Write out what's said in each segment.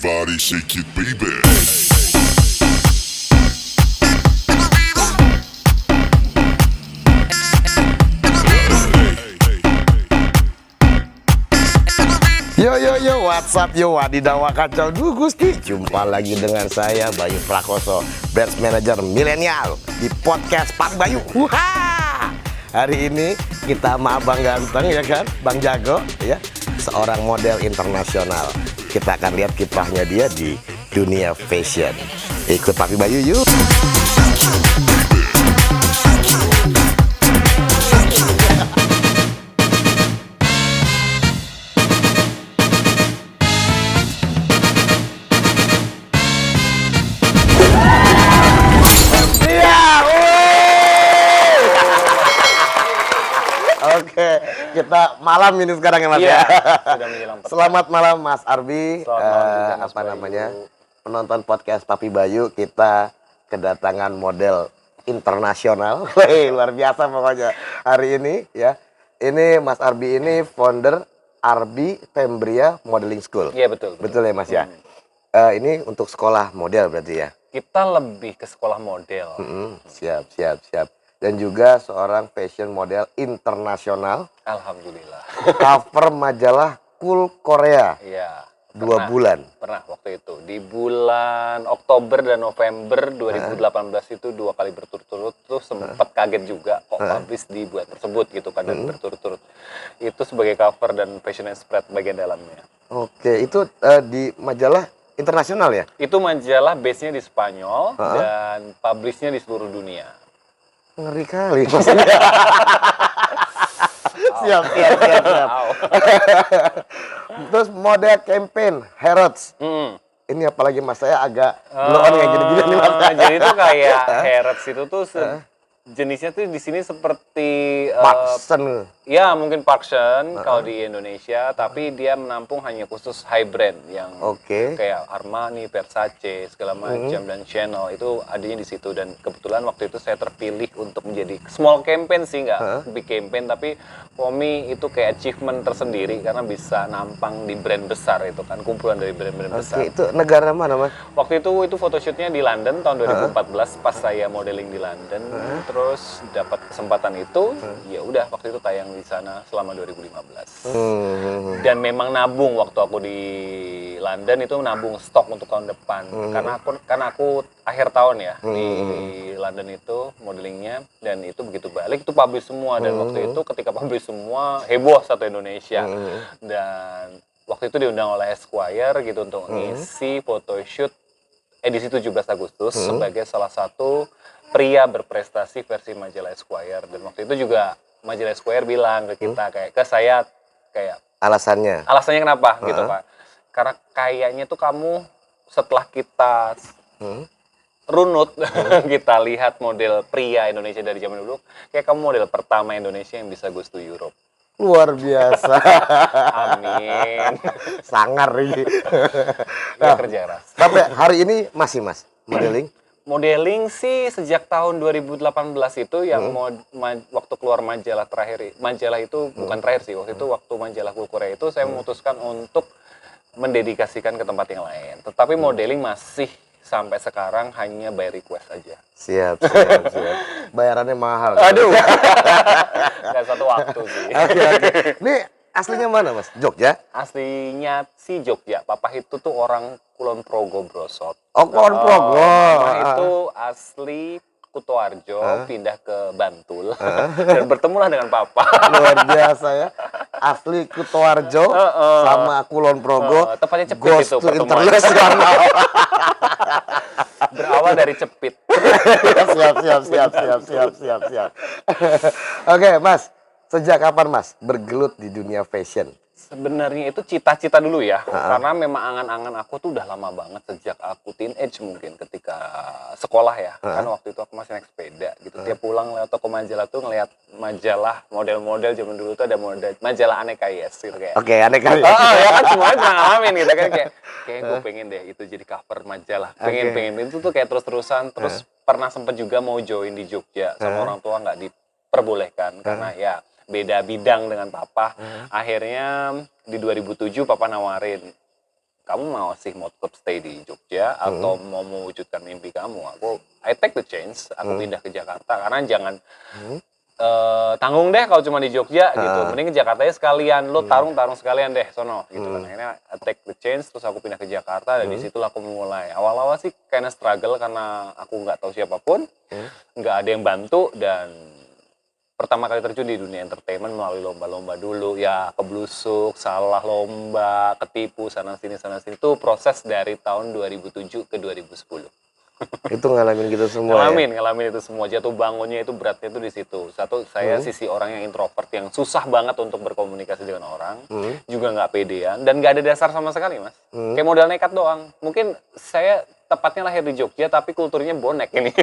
Everybody shake it, baby. Yo, what's up yo, wadidaw kacau du Gusti. Jumpa lagi dengan saya Bayu Prakoso, Brand Manager Milenial di podcast Pak Bayu. Hari ini kita sama Abang Ganteng ya kan, Bang Jago ya, seorang model internasional. Kita akan lihat kiprahnya dia di dunia fashion. Ikut Pak Bayu yuk. Oke, kita malam ini sekarang ya Mas ya. Sudah menjelang petang. Selamat malam Mas Arbi. Selamat malam juga, Mas apa Bayu. namanya? Penonton podcast Papi Bayu, kita kedatangan model internasional. Luar biasa pokoknya hari ini ya. Ini Mas Arbi ini founder Arbi Fembria Modeling School. Iya betul. Betul ya Mas ya. Ini untuk sekolah model berarti ya. Kita lebih ke sekolah model. Siap. Dan juga seorang fashion model internasional. Alhamdulillah. Cover majalah Cool Korea. Iya. 2 bulan. Pernah waktu itu. Di bulan Oktober dan November 2018 itu 2 kali berturut-turut tuh sempat kaget juga kok habis di buat tersebut gitu kan dan berturut-turut. Itu sebagai cover dan fashion and spread bagian dalamnya. Oke, itu di majalah internasional ya? Itu majalah base-nya di Spanyol dan publish-nya di seluruh dunia. Ngeri kali maksudnya. Siap. Wow. Terus model campaign Harrods. Ini apalagi Mas, saya agak blow on kayak gini-gini nih Mas. Jadi itu kayak Harrods itu tuh jenisnya tuh di sini seperti Parkson. ya mungkin Parkson kalau di Indonesia, tapi dia menampung hanya khusus high brand yang Oke. kayak Armani, Versace segala macam dan Chanel itu adanya di situ. Dan kebetulan waktu itu saya terpilih untuk menjadi small campaign sih, nggak big campaign, tapi for me itu kayak achievement tersendiri karena bisa nampang di brand besar itu kan, kumpulan dari brand-brand besar. Oke, itu negara mana Mas? Waktu itu photoshootnya di London tahun 2014 pas saya modeling di London, terus dapat kesempatan itu, ya udah waktu itu tayang di sana selama 2015. Dan memang nabung waktu aku di London itu nabung stok untuk tahun depan, karena aku akhir tahun ya di London itu modelingnya, dan itu begitu balik itu publish semua, dan waktu itu ketika publish semua heboh satu Indonesia, dan waktu itu diundang oleh Esquire gitu untuk ngisi photoshoot edisi 17 Agustus sebagai salah satu pria berprestasi versi majalah Esquire. Dan waktu itu juga majalah Esquire bilang ke kita ke saya Alasannya? kenapa gitu Pak, karena kayaknya tuh kamu setelah kita runut kita lihat model pria Indonesia dari zaman dulu, kayak kamu model pertama Indonesia yang bisa goes to Europe. Luar biasa. Amin. Sangar ini. Ya, kerja keras. Sampai hari ini masih Mas modeling? Modeling sih sejak tahun 2018 itu yang waktu keluar majalah terakhir. Majalah itu bukan terakhir sih, waktu itu waktu majalah Cool Korea itu saya memutuskan untuk mendedikasikan ke tempat yang lain. Tetapi modeling masih sampai sekarang hanya by request aja. Siap. Bayarannya mahal. Aduh. Nggak satu waktu sih. Oke. Ini aslinya mana Mas? Jogja? Aslinya sih Jogja. Papa itu tuh orang Kulon Progo Brosot. Oh, Kulon Progo. Mama itu asli Kutoarjo, pindah ke Bantul dan bertemulah dengan Papa. Luar biasa ya. Asli Kutoarjo sama Kulon Progo. Tepatnya Cepit Ghost itu to pertemuan. internasional. Berawal dari Cepit. Siap. Oke, Mas. Sejak kapan Mas bergelut di dunia fashion? Sebenarnya itu cita-cita dulu ya, karena memang angan-angan aku tuh udah lama banget sejak aku teenage mungkin ketika sekolah ya, karena waktu itu aku masih naik sepeda gitu, tiap pulang lewat toko majalah tuh ngelihat majalah model-model zaman dulu tuh ada majalah Aneka Yes gitu kayak. Oke, Aneka Yes. Ya kan semuanya pernah ngalamin gitu kan, kayak gue pengen deh itu jadi cover majalah, pengen itu tuh kayak terus-terusan, terus pernah sempet juga mau join di Jogja sama orang tua nggak diperbolehkan karena ya beda bidang dengan papa. Akhirnya di 2007 papa nawarin, kamu masih mau tetap stay di Jogja atau mau mewujudkan mimpi kamu, I take the chance, aku pindah ke Jakarta karena jangan tanggung deh kalau cuma di Jogja gitu, mending ke Jakartanya sekalian, lo tarung sekalian deh sono gitu kan. Akhirnya I take the chance, terus aku pindah ke Jakarta dan disitulah aku mulai. Awal-awal sih kayaknya struggle karena aku nggak tahu siapapun, nggak ada yang bantu, dan pertama kali terjun di dunia entertainment melalui lomba-lomba dulu, ya keblusuk, salah lomba, ketipu sana sini itu proses dari tahun 2007 ke 2010. Itu ngalamin gitu semua. Ngalamin itu semua. Jatuh bangunnya itu beratnya itu di situ. Satu, saya sisi orang yang introvert yang susah banget untuk berkomunikasi dengan orang, juga nggak pedean dan nggak ada dasar sama sekali, Mas. Kayak modal nekat doang. Mungkin saya tepatnya lahir di Jogja tapi kulturnya bonek ini.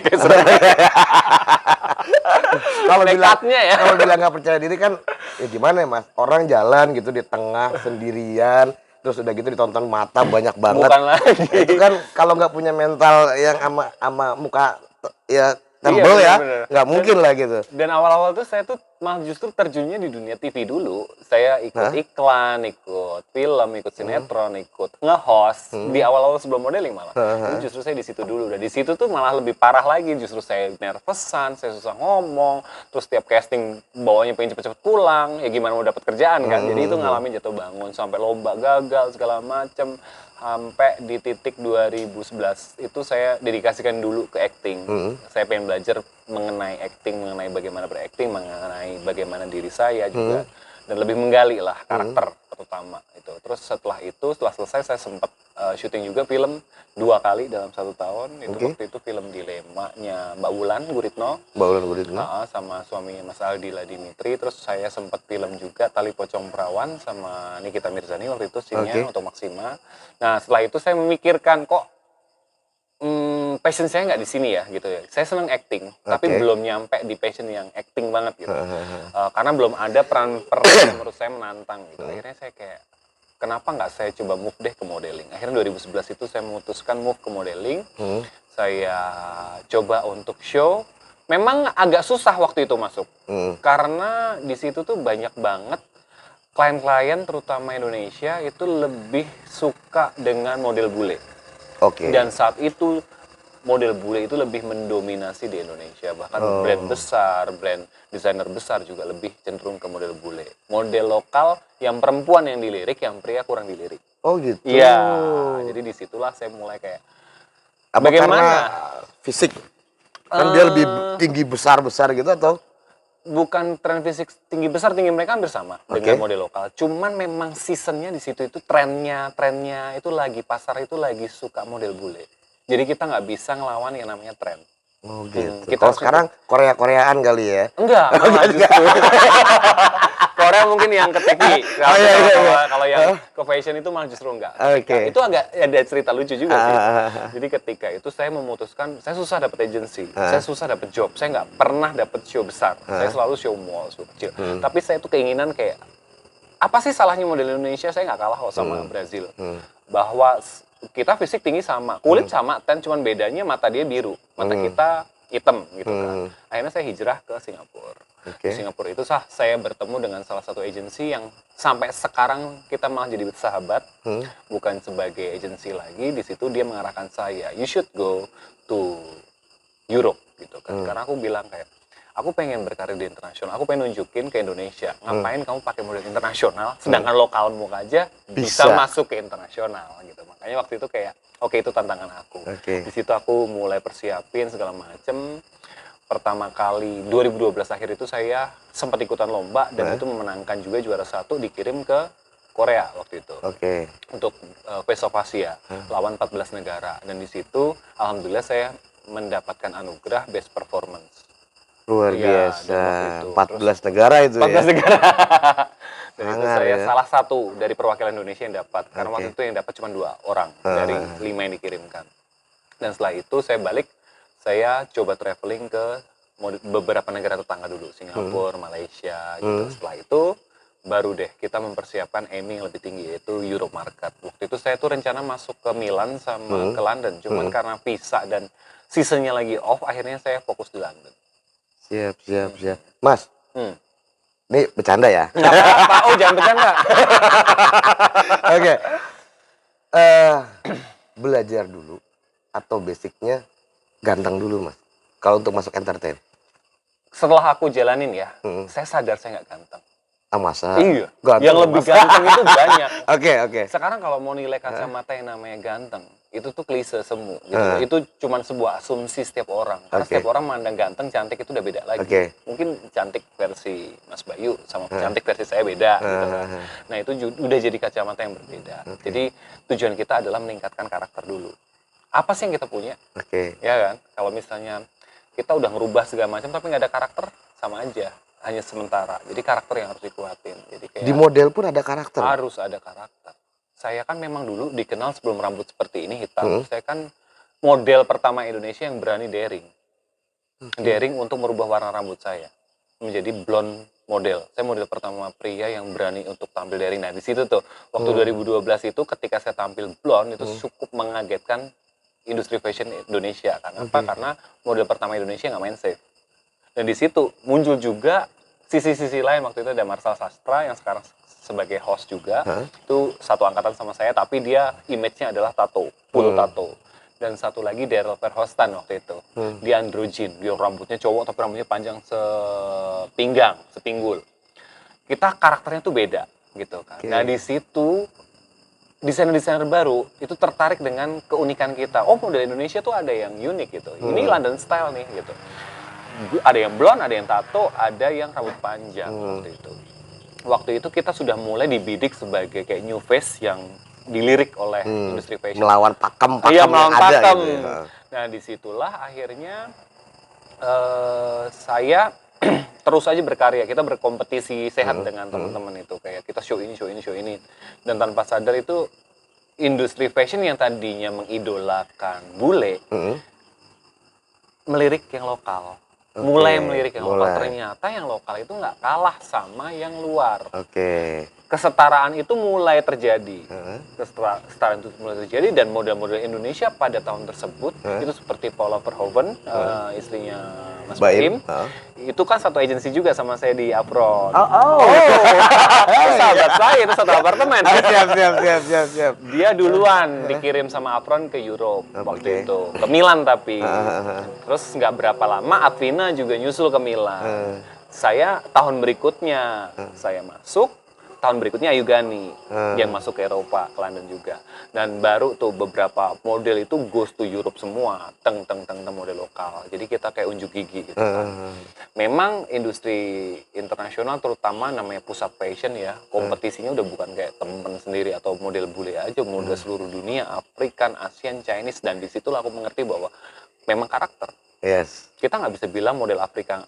Kalau nekatnya ya. Kalau bilang nggak percaya diri kan, ya gimana ya, Mas? Orang jalan gitu di tengah sendirian, terus udah gitu ditonton mata banyak banget. Bukan lagi. Itu kan kalau nggak punya mental yang ama muka ya tebel ya, nggak mungkin lah gitu. Dan awal-awal tuh saya tuh malah justru terjunnya di dunia TV dulu. Saya ikut iklan, ikut film, ikut sinetron, ikut nge-host di awal-awal sebelum modeling malah. Itu justru saya di situ dulu. Dan di situ tuh malah lebih parah lagi. Justru saya nervousan, saya susah ngomong. Terus tiap casting bawahnya pengen cepet-cepet pulang. Ya gimana mau dapat kerjaan kan. Jadi itu ngalamin jatuh bangun sampai lomba gagal segala macem. Sampai di titik 2011 itu saya dedikasikan dulu ke acting. Saya pengen belajar mengenai acting, mengenai bagaimana berakting, mengenai bagaimana diri saya juga, dan lebih menggali lah karakter terutama itu. Terus setelah selesai saya sempat syuting juga film 2 kali dalam 1 tahun. Itu waktu itu film Dilemanya Mbak Wulan Guritno. Sama suaminya Mas Aldi Dimitri. Terus saya sempat film juga Tali Pocong Perawan sama Nikita Mirzani waktu itu scene-nya untuk Maxima. Nah setelah itu saya memikirkan kok passion saya nggak di sini ya gitu ya. Saya senang acting, tapi belum nyampe di passion yang acting banget gitu. Karena belum ada peran yang menurut saya menantang gitu. Akhirnya saya kayak, kenapa nggak saya coba move deh ke modeling. Akhirnya 2011 itu saya memutuskan move ke modeling. Saya coba untuk show. Memang agak susah waktu itu masuk, karena di situ tuh banyak banget klien-klien terutama Indonesia itu lebih suka dengan model bule. Dan saat itu model bule itu lebih mendominasi di Indonesia. Bahkan brand besar, brand desainer besar juga lebih cenderung ke model bule. Model lokal yang perempuan yang dilirik, yang pria kurang dilirik. Oh gitu. Iya. Jadi disitulah saya mulai kayak, bagaimana? Karena fisik? Kan dia lebih tinggi besar gitu atau? Bukan tren fisik tinggi besar, tinggi mereka hampir sama dengan model lokal. Cuman memang seasonnya di situ itu trennya itu lagi, pasar itu lagi suka model bule. Jadi kita nggak bisa ngelawan yang namanya tren. Oh gitu. Kalau sekarang Korea-Koreaan kali ya? Enggak, justru. Korea mungkin yang ke TV. Kalau yang ke fashion itu malah justru enggak. Itu agak ada cerita lucu juga sih. Jadi ketika itu saya memutuskan, saya susah dapat agency, saya susah dapat job, saya nggak pernah dapat show besar. Saya selalu show mall, show kecil. Tapi saya tuh keinginan kayak, apa sih salahnya model Indonesia? Saya nggak kalah kok sama Brazil. Bahwa kita fisik tinggi sama, kulit sama, cuman bedanya mata dia biru, mata kita hitam gitu kan. Akhirnya saya hijrah ke Singapura. Di Singapura itu saya bertemu dengan salah satu agensi yang sampai sekarang kita malah jadi sahabat, bukan sebagai agensi lagi. Di situ dia mengarahkan saya, you should go to Europe gitu kan. Karena aku bilang kayak, aku pengen berkarir di internasional, aku pengen nunjukin ke Indonesia, ngapain kamu pakai model internasional, sedangkan lokalmu aja bisa masuk ke internasional gitu. Makanya waktu itu kayak, oke, itu tantangan aku. Di situ aku mulai persiapin segala macem. Pertama kali 2012 akhir itu saya sempat ikutan lomba dan itu memenangkan juga juara 1, dikirim ke Korea waktu itu. Untuk Face of Asia, lawan 14 negara. Dan di situ alhamdulillah saya mendapatkan anugerah Best Performance. Luar biasa. 14 negara itu 14 ya. negara. Dan itu saya salah satu dari perwakilan Indonesia yang dapat. Karena waktu itu yang dapat cuma 2 orang dari 5 yang dikirimkan. Dan setelah itu saya balik, saya coba traveling ke beberapa negara tetangga dulu, Singapura, Malaysia gitu. Setelah itu baru deh kita mempersiapkan aiming yang lebih tinggi, yaitu Euro market. Waktu itu saya tuh rencana masuk ke Milan sama ke London, cuman karena visa dan seasonnya lagi off, akhirnya saya fokus di London. Siap. Mas, ini bercanda ya? Nggak apa-apa, jangan bercanda. Belajar dulu atau basicnya ganteng dulu mas? Kalau untuk masuk entertain? Setelah aku jalanin ya, Hmm. saya sadar saya nggak ganteng. Ah masa? Iya, Ganteng yang ya, lebih Mas? ganteng itu banyak. Oke. Sekarang kalau mau nilai kacamata yang namanya ganteng, itu tuh klise semu gitu loh. Itu cuman sebuah asumsi setiap orang. Karena Oke. setiap orang mandang ganteng, cantik itu udah beda lagi. Oke. Mungkin cantik versi Mas Bayu sama cantik versi saya beda gitu kan. Nah, itu udah jadi kacamata yang berbeda. Jadi tujuan kita adalah meningkatkan karakter dulu. Apa sih yang kita punya? Oke. Ya kan? Kalau misalnya kita udah ngerubah segala macam tapi nggak ada karakter, sama aja. Hanya sementara. Jadi karakter yang harus dikuatin. Jadi kayak Di model pun ada karakter? harus ada karakter. Saya kan memang dulu dikenal sebelum rambut seperti ini hitam. Saya kan model pertama Indonesia yang berani daring. Daring untuk merubah warna rambut saya menjadi blonde model. Saya model pertama pria yang berani untuk tampil daring. Nah, di situ tuh waktu 2012 itu ketika saya tampil blonde itu cukup mengagetkan industri fashion Indonesia. Kenapa? Karena model pertama Indonesia nggak main safe. Dan di situ muncul juga sisi-sisi lain. Waktu itu ada Marcel Sastra yang sekarang sebagai host juga. Itu satu angkatan sama saya, tapi dia image-nya adalah tato, full tato. Dan satu lagi Daryl Verhostan waktu itu. Dia androgyn, dia rambutnya cowok tapi rambutnya panjang sepinggang, sepinggul. Kita karakternya tuh beda gitu kan. Nah, di situ desainer-desainer baru itu tertarik dengan keunikan kita. Oh, model Indonesia tuh ada yang unik gitu. Ini London style nih gitu. Ada yang blonde, ada yang tato, ada yang rambut panjang waktu itu. Waktu itu kita sudah mulai dibidik sebagai kayak new face yang dilirik oleh industri fashion. Melawan pakem Iya, yang melawan ada pakem. gitu ya. Nah, disitulah akhirnya saya terus aja berkarya. Kita berkompetisi sehat dengan teman-teman itu. Kayak kita show ini, show ini, show ini. Dan tanpa sadar itu industri fashion yang tadinya mengidolakan bule, melirik yang lokal. Mulai melirik yang lokal. Ternyata yang lokal itu nggak kalah sama yang luar. Kesetaraan itu mulai terjadi. Kesetaraan itu mulai terjadi dan model-model Indonesia pada tahun tersebut itu seperti Paula Verhoeven, istrinya Mas Baim. Itu kan satu agensi juga sama saya di Apron. Itu sahabat saya, itu satu apartemen. Siap. Dia duluan dikirim sama Apron ke Europe waktu itu, ke Milan tapi. Terus nggak berapa lama Atvina juga nyusul ke Milan. Saya tahun berikutnya saya masuk, tahun berikutnya Ayu Gani yang masuk ke Eropa, ke London juga. Dan baru tuh beberapa model itu goes to Europe semua, teng model lokal. Jadi kita kayak unjuk gigi gitu kan. Memang industri internasional terutama namanya pusat fashion ya, kompetisinya udah bukan kayak temen sendiri atau model bule aja, model seluruh dunia, African, Asian, Chinese, dan disitulah aku mengerti bahwa memang karakter. Kita nggak bisa bilang model Afrika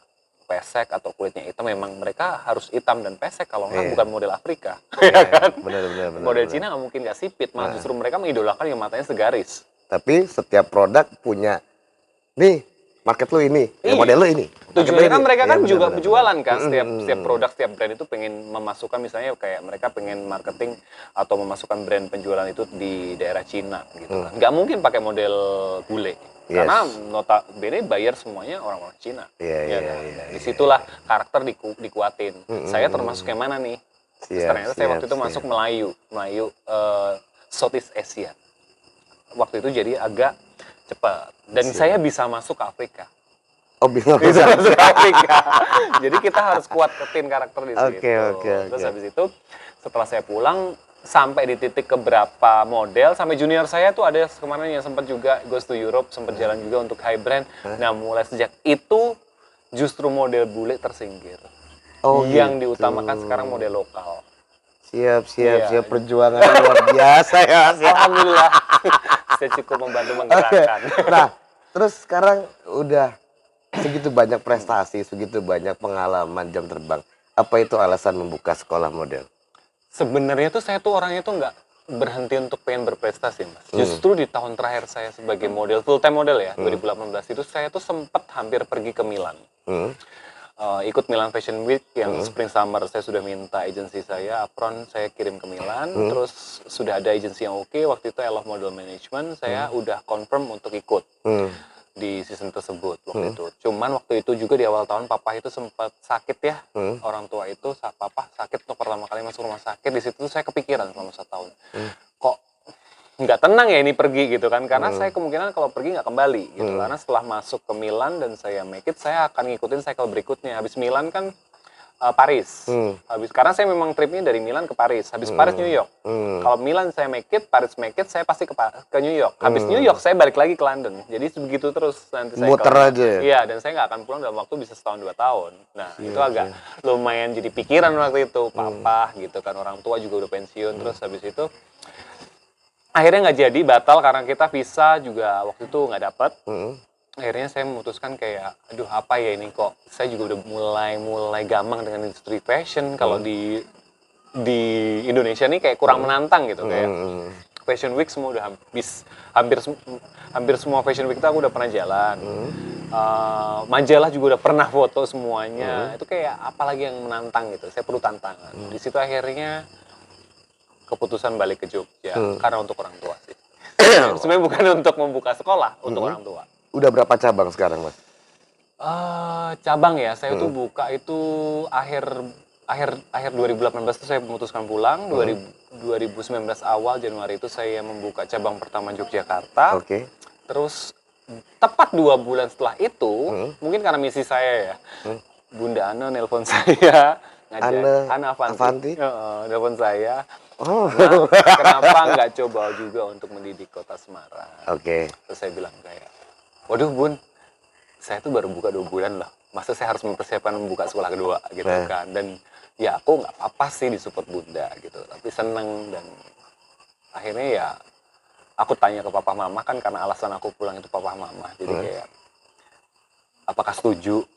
pesek atau kulitnya hitam, memang mereka harus hitam dan pesek, kalau nggak bukan model Afrika. Benar. Model Cina nggak mungkin nggak sipit, malah justru mereka mengidolakan yang matanya segaris. Tapi setiap produk punya nih market lu ini, model lu ini. Tujuannya kan mereka kan juga penjualan kan, setiap produk, setiap brand itu pengen memasukkan, misalnya kayak mereka pengen marketing atau memasukkan brand penjualan itu di daerah Cina gitu kan. Nggak mungkin pakai model bule. Karena notabene buyer semuanya orang-orang Cina. Disitulah karakter dikuatin. Saya termasuk yang mana nih? Ternyata saya waktu itu masuk Melayu Southeast Asia. Waktu itu jadi agak cepat. Dan saya bisa masuk ke Afrika. Bisa masuk ke Afrika. Jadi kita harus kuatin karakter di situ. Terus habis itu setelah saya pulang, sampai di titik keberapa model, sampai junior saya tuh ada kemarin yang sempat juga goes to Europe, sempat jalan juga untuk high brand. Nah, mulai sejak itu justru model bule tersingkir. Yang diutamakan sekarang model lokal. Siap, perjuangan luar biasa ya. Alhamdulillah. Saya cukup membantu menggerakkan. Nah, terus sekarang udah segitu banyak prestasi, segitu banyak pengalaman jam terbang. Apa itu alasan membuka sekolah model? Sebenarnya tuh saya tuh orangnya tuh nggak berhenti untuk pengen berprestasi, Mas. Justru di tahun terakhir saya sebagai model, full time model ya, 2018 itu saya tuh sempat hampir pergi ke Milan. Ikut Milan Fashion Week yang Spring Summer, saya sudah minta agensi saya, Apron, saya kirim ke Milan. Terus sudah ada agensi yang oke, waktu itu I Love Model Management, saya udah confirm untuk ikut di season tersebut waktu itu. Cuman waktu itu juga di awal tahun papa itu sempat sakit ya. Orang tua itu papa sakit untuk pertama kali masuk rumah sakit. Di situ saya kepikiran selama 1 tahun. Kok nggak tenang ya ini pergi gitu kan, karena saya kemungkinan kalau pergi nggak kembali gitu, karena setelah masuk ke Milan dan saya make it, saya akan ngikutin cycle berikutnya. Habis Milan kan Paris, habis karena saya memang tripnya dari Milan ke Paris, habis Paris New York. Kalau Milan saya make it, Paris make it, saya pasti ke New York. Habis New York saya balik lagi ke London. Jadi begitu terus nanti saya muter aja ya? Iya, dan saya nggak akan pulang dalam waktu bisa setahun 2 tahun. Nah itu agak lumayan jadi pikiran waktu itu, papa gitu kan, orang tua juga udah pensiun. Terus habis itu akhirnya nggak jadi, batal karena kita visa juga waktu itu nggak dapet. Akhirnya saya memutuskan kayak, aduh apa ya ini kok, saya juga udah mulai gamang dengan industri fashion. Kalau di Indonesia nih kayak kurang menantang gitu, kayak Fashion Week semua udah habis, hampir semua Fashion Week itu aku udah pernah jalan. Majalah juga udah pernah foto semuanya. Itu kayak apalagi yang menantang gitu, saya perlu tantangan. Di situ akhirnya keputusan balik ke Jogja karena untuk orang tua sih. Sebenarnya bukan untuk membuka sekolah, untuk orang tua. Udah berapa cabang sekarang, Mas? Cabang ya, saya tuh buka itu akhir 2018 itu saya memutuskan pulang. 2019 awal Januari itu saya membuka cabang pertama Yogyakarta. Terus tepat 2 bulan setelah itu, mungkin karena misi saya ya, Bunda Ana nelpon saya, Ana Avanti, nelpon saya. Kenapa nggak coba juga untuk mendidik Kota Semarang? Terus saya bilang kayak, waduh Bun, saya tuh baru buka 2 bulan loh. Masa saya harus mempersiapkan membuka sekolah kedua gitu kan. Dan ya aku nggak apa-apa sih disupport Bunda gitu. Tapi seneng, dan akhirnya ya aku tanya ke papa mama kan, karena alasan aku pulang itu papa mama. Jadi kayak, apakah setuju?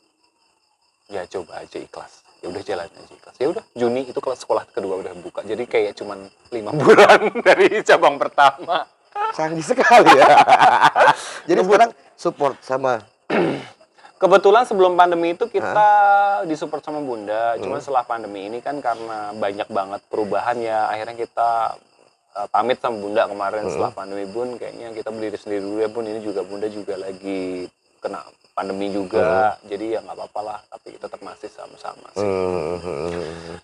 Ya coba aja ikhlas. Ya udah jalan aja ikhlas. Ya udah, Juni itu kalau sekolah kedua udah buka. Jadi kayak cuman 5 bulan dari cabang pertama. Canggih sekali ya. Jadi sekarang support sama. Kebetulan sebelum pandemi itu kita disupport sama Bunda. Cuman setelah pandemi ini kan karena banyak banget perubahan ya, akhirnya kita pamit sama Bunda kemarin setelah pandemi. Bun, kayaknya kita berdiri sendiri dulu ya Bun. Ini juga Bunda juga lagi kena pandemi juga, jadi ya nggak apa-apa lah, tapi kita tetap masih sama-sama sih.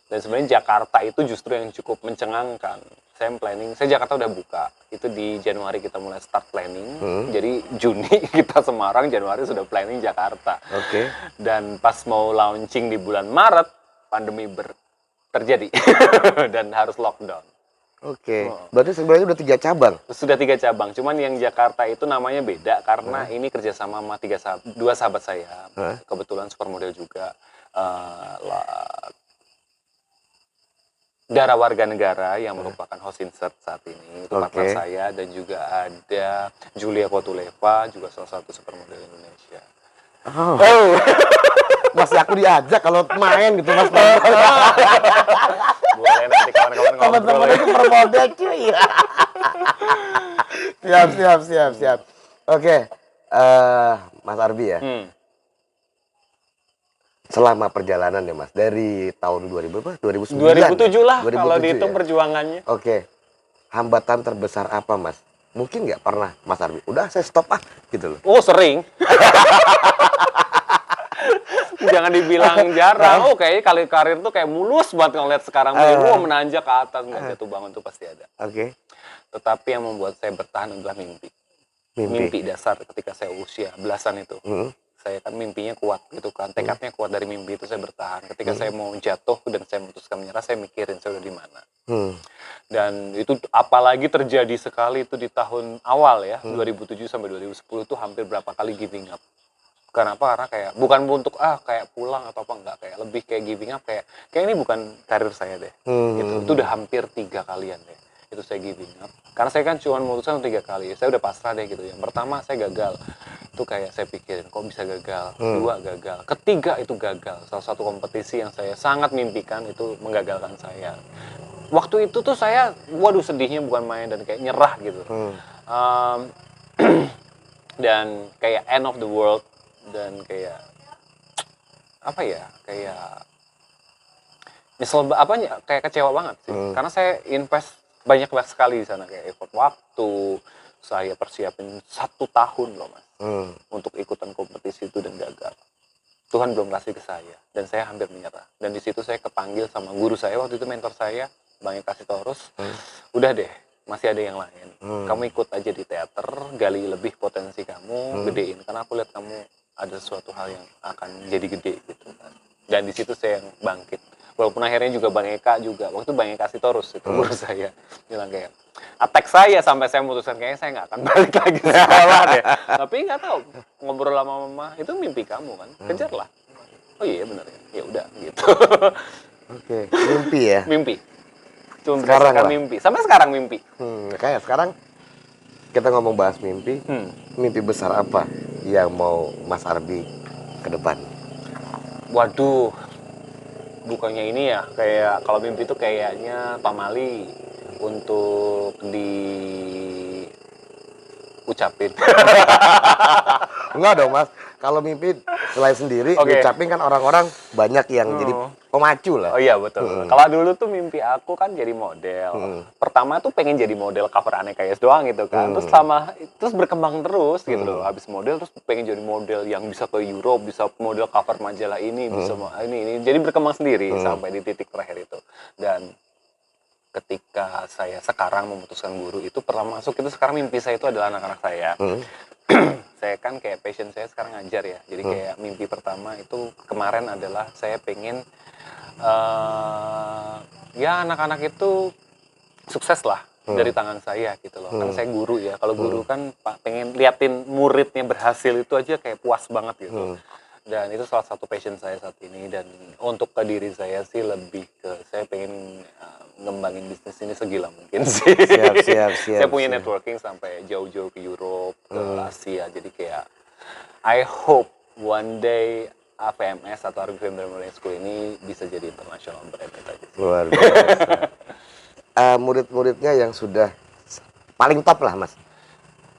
Dan sebenarnya Jakarta itu justru yang cukup mencengangkan. Saya planning, saya Jakarta udah buka, itu di Januari kita mulai start planning, jadi Juni kita Semarang, Januari sudah planning Jakarta. Dan pas mau launching di bulan Maret, pandemi terjadi dan harus lockdown. Berarti sebenarnya udah 3 cabang? Sudah 3 cabang, cuman yang Jakarta itu namanya beda karena ini kerjasama sama 2 sahabat saya, kebetulan supermodel juga, Dara Warga Negara yang merupakan host insert saat ini, itu partner saya, dan juga ada Julia Kotuleva, juga salah satu supermodel Indonesia. Masih aku diajak kalau main gitu Mas. Boleh nanti kawan-kawan ngobrol. Teman-teman itu supermodel cuy. Siap. Mas Arbi ya. Selama perjalanan ya Mas, dari tahun 2009 2007 lah 2007 kalau dihitung ya? perjuangannya. Hambatan terbesar apa Mas? Mungkin nggak pernah Mas Arbi, udah saya stop gitu loh. Oh sering. Jangan dibilang jarang. Kayaknya kali karir tuh kayak mulus banget ngeliat sekarang. Menanjak ke atas, nggak jatuh bangun tuh pasti ada. Tetapi yang membuat saya bertahan adalah mimpi. Mimpi dasar ketika saya usia belasan itu. Saya kan mimpinya kuat gitu kan, tekadnya kuat, dari mimpi itu saya bertahan. Ketika saya mau jatuh dan saya memutuskan menyerah, saya mikirin saya udah di mana. Dan itu apalagi terjadi sekali itu di tahun awal ya, 2007 sampai 2010 itu hampir berapa kali giving up. Kenapa? Karena kayak bukan untuk kayak pulang atau apa, enggak, kayak lebih kayak giving up, kayak ini bukan karir saya deh. Itu udah hampir 3 kalian deh. Itu saya giving up. Karena saya kan cuma memutuskan 3 kali. Saya udah pasrah deh gitu. Yang pertama saya gagal. Itu kayak saya pikirin, kok bisa gagal? 2 gagal. Ketiga itu gagal. Salah satu kompetisi yang saya sangat mimpikan itu menggagalkan saya. Waktu itu tuh saya, waduh sedihnya bukan main, dan kayak nyerah gitu. Dan kayak end of the world. Dan kayak apa ya, kayak nyesel, kayak kecewa banget sih. Karena saya invest banyak sekali di sana, kayak effort waktu, saya persiapin 1 tahun loh Mas, untuk ikutan kompetisi itu, dan gagal. Tuhan belum kasih ke saya, dan saya hampir menyerah. Dan di situ saya kepanggil sama guru saya waktu itu, mentor saya, Bang Eka Sitorus. Udah deh, masih ada yang lain. Kamu ikut aja di teater, gali lebih potensi kamu, gedein. Karena aku lihat kamu ada suatu hal yang akan jadi gede gitu kan. Dan di situ saya yang bangkit. Walaupun akhirnya juga Bang Eka juga, waktu itu Bang Eka Sitorus itu guru saya bilang kayak attack saya sampai saya memutuskan kayaknya saya nggak akan balik lagi sekolah deh. Tapi nggak tahu, ngobrol sama mama itu mimpi kamu kan, kejarlah. Oh iya benar ya udah gitu. Oke, mimpi ya. Mimpi. Cuma Sekarang berdasarkan lah. mimpi. Sampai sekarang mimpi. Kayak sekarang kita ngomong bahas mimpi. Mimpi besar apa yang mau Mas Arbi ke depan? Waduh, bukannya ini ya, kayak kalau mimpi itu kayaknya pamali untuk diucapin. Enggak dong Mas, kalau mimpi selain sendiri Oke. diucapin kan orang-orang banyak yang jadi pemacu lah. Oh iya betul. Kalau dulu tuh mimpi aku kan jadi model. Pertama tuh pengen jadi model cover Aneka Yes doang gitu kan. Terus berkembang terus gitu loh. Habis model terus pengen jadi model yang bisa ke Europe, bisa model cover majalah ini, bisa ini. Jadi berkembang sendiri sampai di titik terakhir itu. Dan ketika saya sekarang memutuskan guru itu pertama masuk itu sekarang mimpi saya itu adalah anak-anak saya. Saya kan kayak passion saya sekarang ngajar ya. Jadi kayak mimpi pertama itu kemarin adalah saya pengen ya anak-anak itu sukses lah dari tangan saya gitu loh. Kan saya guru ya. Kalau guru kan pengen liatin muridnya berhasil itu aja kayak puas banget gitu. Dan itu salah satu passion saya saat ini. Dan untuk ke diri saya sih lebih ke saya pengen ngembangin bisnis ini segila mungkin sih. Siap. Saya punya networking sampai jauh-jauh ke Europe, ke Asia. Jadi kayak I hope one day AVMS atau Arbi Film Drama School ini bisa jadi international brand itu aja sih. Luar biasa. Murid-muridnya yang sudah paling top lah Mas.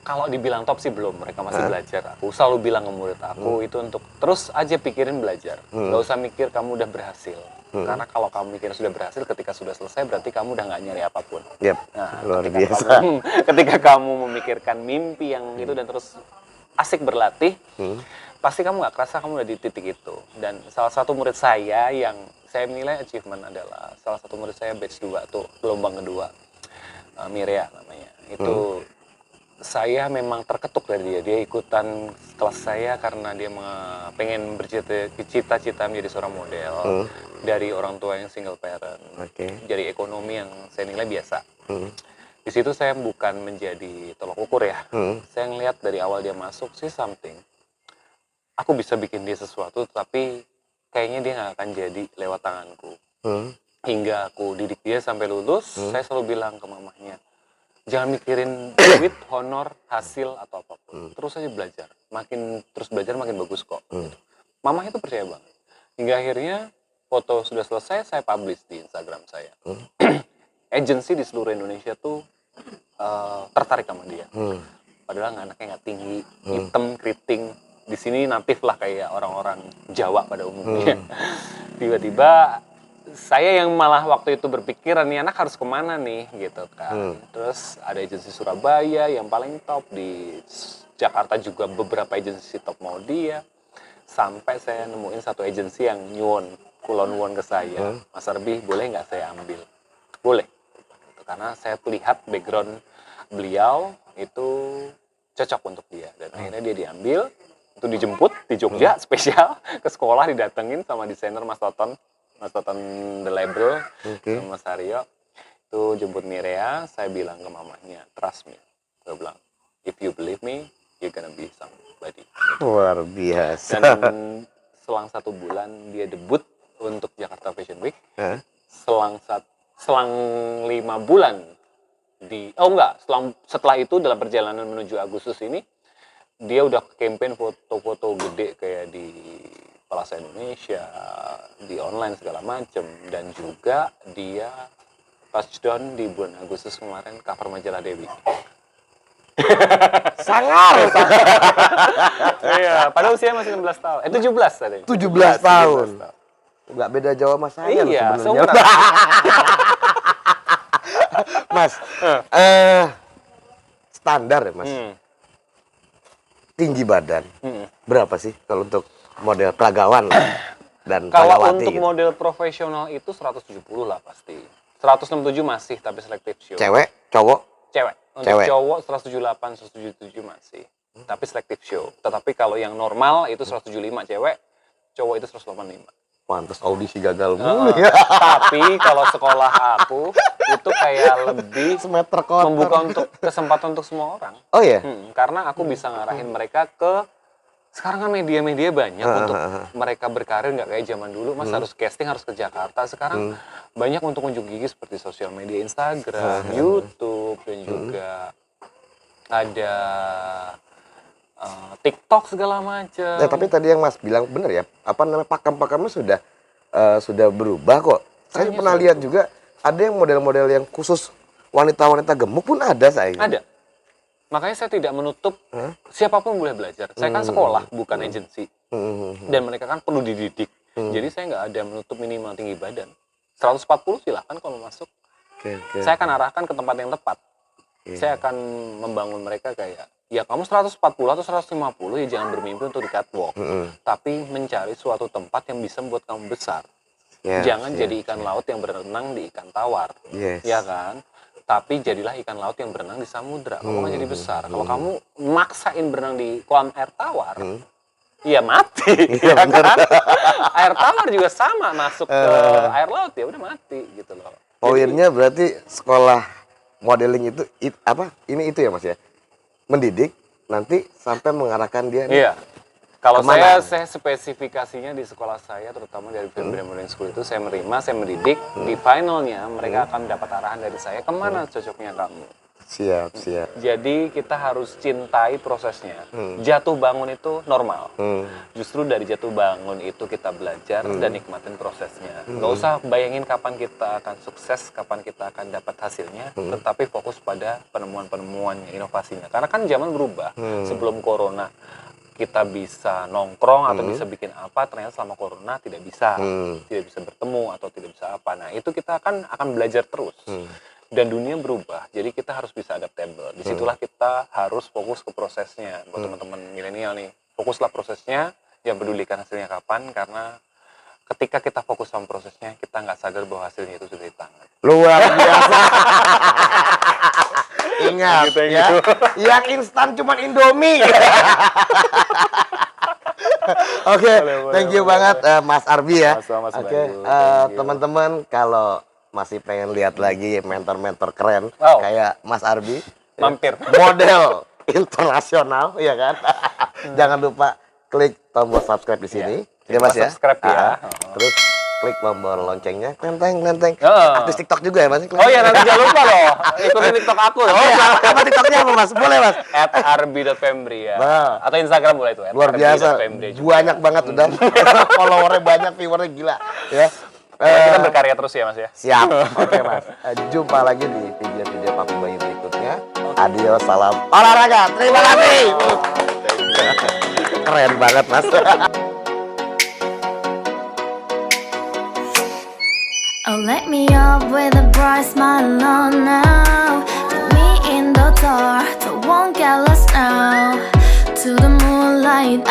Kalau dibilang top sih belum, mereka masih belajar. Aku selalu bilang ke murid aku itu untuk terus aja pikirin belajar. Gak usah mikir kamu udah berhasil. Karena kalau kamu mikir sudah berhasil, ketika sudah selesai berarti kamu udah nggak nyari apapun. Yep. Nah, Luar biasa. ketika kamu memikirkan mimpi yang itu dan terus asik berlatih, pasti kamu nggak kerasa kamu udah di titik itu. Dan salah satu murid saya yang saya nilai achievement adalah salah satu murid saya batch 2 tuh, gelombang kedua, Mirea namanya. Itu saya memang terketuk dari dia. Dia ikutan kelas saya karena dia pengen bercita-cita menjadi seorang model dari orang tua yang single parent. Dari ekonomi yang saya nilai biasa. Di situ saya bukan menjadi tolak ukur ya. Saya ngelihat dari awal dia masuk sih something. Aku bisa bikin dia sesuatu, tapi kayaknya dia nggak akan jadi lewat tanganku. Hingga aku didik dia sampai lulus, saya selalu bilang ke mamahnya, jangan mikirin duit, honor, hasil, atau apapun. Terus aja belajar. Makin terus belajar, makin bagus kok. Gitu. Mamanya itu percaya banget. Hingga akhirnya foto sudah selesai, saya publish di Instagram saya. Agensi di seluruh Indonesia tuh tertarik sama dia. Padahal anaknya nggak tinggi, hitam, keriting. Di sini natif lah kayak orang-orang Jawa pada umumnya. Tiba-tiba saya yang malah waktu itu berpikiran nih anak harus kemana nih gitu kan. Terus ada agensi Surabaya yang paling top, di Jakarta juga beberapa agensi top mau dia. Sampai saya nemuin satu agensi yang kulon ke saya, Mas Arbi boleh nggak saya ambil? Boleh. Karena saya lihat background beliau itu cocok untuk dia. Dan akhirnya dia diambil, itu dijemput di Jogja spesial ke sekolah, didatengin sama desainer Mas Toton The Label, sama Mas Aryo. Itu jemput Mirea, saya bilang ke mamanya, trust me. Saya bilang, if you believe me, you're gonna be somebody. Luar biasa. Dan selang 1 bulan dia debut untuk Jakarta Fashion Week. Selang 5 bulan setelah itu dalam perjalanan menuju Agustus ini, dia udah campaign foto-foto gede kayak di Plaza Indonesia, di online segala macem, dan juga dia touchdown di bulan Agustus kemarin cover majalah Dewi. Sangar. Iya, padahal usia masih 16 tahun. 17 tadi. 17 tahun. Nggak beda jauh sama saya loh Iya, sebenarnya. Mas, standar ya Mas. Tinggi badan berapa sih kalau untuk model peragawan dan Kalau peragawati untuk gitu? model profesional itu 170 lah pasti. 167 masih tapi selektif show. Cewek, cowok? Cewek. Untuk Cewek. cowok 178, 177 masih. Tapi selective show. Tetapi kalau yang normal itu 175 cewek, cowok itu 185. Pantes audisi gagal mulu ya. Tapi kalau sekolah aku itu kayak lebih Semeter kotor. membuka untuk kesempatan untuk semua orang. Oh ya? Karena aku bisa ngarahin mereka ke sekarang kan media-media banyak untuk mereka berkarir, nggak kayak zaman dulu mas harus casting harus ke Jakarta. Sekarang banyak untuk unjuk gigi seperti sosial media Instagram, YouTube dan juga ada TikTok segala macam. Tapi tadi yang Mas bilang bener ya, apa namanya pakem-pakemnya sudah berubah kok. Saya pernah lihat juga ada yang model-model yang khusus wanita-wanita gemuk pun ada saya. Ada. Makanya saya tidak menutup siapapun boleh belajar. Saya kan sekolah bukan agensi. Dan mereka kan perlu dididik. Jadi saya nggak ada menutup minimal tinggi badan. 140 silahkan kalau masuk. Saya akan arahkan ke tempat yang tepat. Saya akan membangun mereka kayak ya kamu 140 atau 150 ya jangan bermimpi untuk di catwalk. Tapi mencari suatu tempat yang bisa membuat kamu besar. Jangan jadi ikan laut yang berenang di ikan tawar. Ya kan? Tapi jadilah ikan laut yang berenang di samudra. Kamu akan jadi besar. Kalau kamu maksain berenang di kolam air tawar, ya mati. Ya kan? Air tawar juga sama masuk ke air laut ya udah mati gitu loh. Poinnya berarti sekolah modeling itu itu ya Mas ya? Mendidik nanti sampai mengarahkan dia. Iya. Kalau kemana? saya spesifikasinya di sekolah saya, terutama dari Film Brand Modeling School itu, saya mendidik. Di finalnya mereka akan dapat arahan dari saya kemana cocoknya kamu. Siap. Jadi kita harus cintai prosesnya. Jatuh bangun itu normal. Justru dari jatuh bangun itu kita belajar dan nikmatin prosesnya. Nggak usah bayangin kapan kita akan sukses, kapan kita akan dapat hasilnya, tetapi fokus pada penemuan-penemuannya, inovasinya. Karena kan zaman berubah. Sebelum corona kita bisa nongkrong atau bisa bikin apa, ternyata selama corona tidak bisa bertemu atau tidak bisa apa. Nah itu kita akan belajar terus. Dan dunia berubah, jadi kita harus bisa adaptable. Disitulah kita harus fokus ke prosesnya. Buat teman-teman milenial nih, fokuslah prosesnya, jangan pedulikan hasilnya kapan, karena ketika kita fokus sama prosesnya, kita nggak sadar bahwa hasilnya itu sudah di tangan. Luar biasa. Ingat ya, yang instan cuma Indomie. Oke, thank you banget Mas Arbi ya. Oke, teman-teman kalau masih pengen lihat lagi mentor-mentor keren kayak Mas Arbi, mampir model internasional ya kan. Jangan lupa klik tombol subscribe di sini ya Mas ya. Subscribe ya. Terus klik tombol loncengnya, klenteng. Aktif TikTok juga ya Mas. Oh iya, nanti jangan lupa loh ikutin TikTok aku loh. Apa TikToknya apa Mas? Boleh Mas. @arbi.fembri ya. Atau Instagram boleh itu. Luar biasa. Banyak banget udah. Followernya banyak, viewernya gila ya. Kita berkarya terus ya Mas ya. Siap. Oke Mas. Jumpa lagi di video-video Papi Bayu berikutnya. Adios, salam olahraga. Terima kasih. Keren banget Mas. Oh, let me up with a bright smile on now. Put me in the dark, so won't get lost now. To the moonlight.